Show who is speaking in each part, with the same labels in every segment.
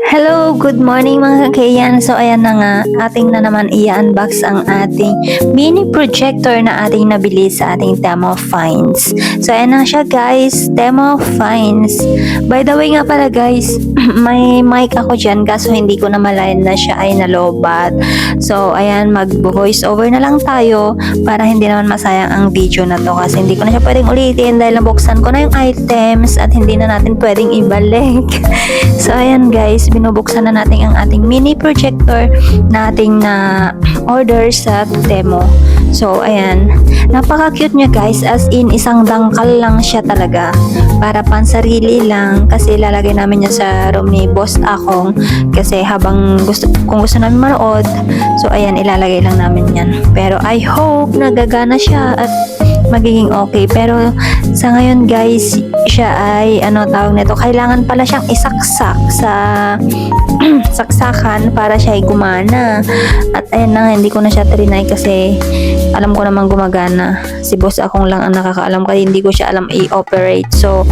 Speaker 1: Hello, good morning mga kakayan. So ayan na nga, ating na naman i-unbox ang ating mini projector na ating nabili sa ating Temo Finds. So ayan na siya guys, Temo Finds. By the way nga pala guys, may mic ako dyan kaso hindi ko na malayan na siya ay nalobat. So ayan, mag-voice over na lang tayo para hindi naman masayang ang video na to kasi hindi ko na siya pwedeng ulitin dahil nabuksan ko na yung items at hindi na natin pwedeng ibalik. So ayan guys, binubuksan na natin ang ating mini projector na ating na order sa Temo. So ayan, napaka-cute niya guys, as in isang dangkal lang siya talaga para pansarili lang kasi ilalagay namin niya sa room ni Boss Akong kasi habang kung gusto namin manood, so ayan, ilalagay lang namin yan. Pero I hope nagagana siya at magiging okay. Pero sa ngayon guys, siya ay tawag nito, kailangan pala siyang isaksak sa saksakan para siya ay gumana. At ayan na, hindi ko na siya trinay kasi alam ko naman gumagana. Si Boss Akong lang ang nakakaalam kasi hindi ko siya alam i-operate. So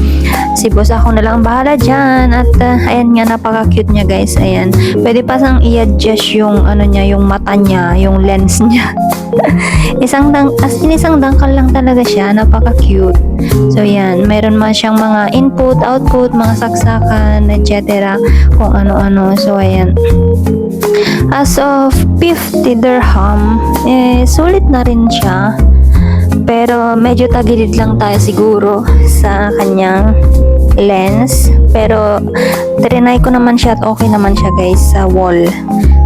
Speaker 1: si Boss Akong na lang ang bahala dyan. At ayan nga, napaka-cute niya guys. Ayan, pwede pa sang i-adjust yung niya, yung mata niya, yung lens niya. isang dangkal lang talaga siya, napaka-cute. So yan, mayroon man siyang mga input, output, mga saksakan, etc. kung ano-ano. So ayan, as of 50 dirham, sulit na rin siya. Pero medyo tagilid lang tayo siguro sa kanyang lens. Pero trinay ko naman siya at okay naman siya guys sa wall.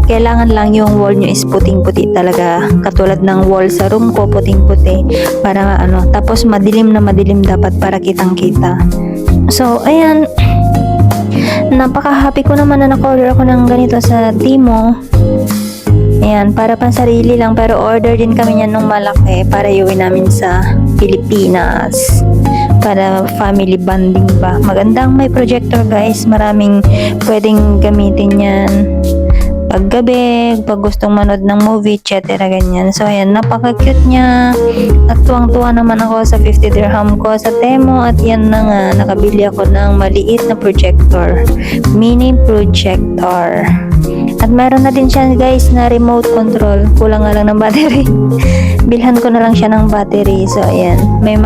Speaker 1: Kailangan lang yung wall nyo is puting-puti talaga. Katulad ng wall sa room ko, puting-puti. Para tapos madilim na madilim dapat para kitang-kita. So, ayan. Napaka-happy ko naman na naka-order ako ng ganito sa Temo. Ayan, para pansarili lang. Pero order din kami niyan nung malaki para iuwi namin sa Pilipinas. Para family bonding ba. Magandang may projector guys. Maraming pwedeng gamitin yan paggabi, pag gustong manood ng movie, etc. ganyan. So ayan, napaka-cute niya. At tuwang-tuwa naman ako sa 50 dirham ko sa Temo. At yan na nga, nakabili ako ng maliit na projector, mini projector. At meron na din siya guys na remote control. Kulang nga lang ng battery. Bilhan ko na lang siya ng battery. So ayan, may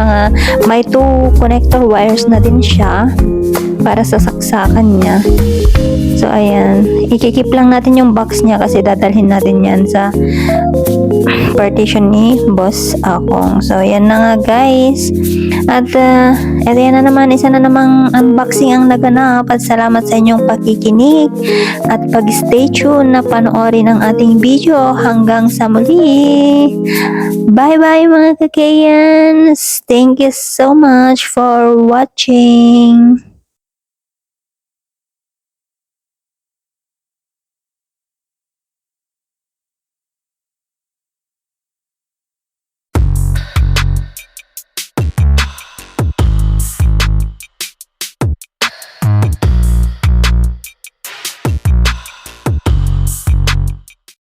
Speaker 1: 2 connector wires na din siya para sa saksakan niya. So ayan, ikikip lang natin yung box niya kasi dadalhin natin yan sa partition ni Boss Akong. So ayan na nga guys. At eto yan na naman, isa na namang unboxing ang naganap. At salamat sa inyong pakikinig at pag-stay tuned na panoorin ang ating video. Hanggang sa muli. Bye bye mga kakayans. Thank you so much for watching.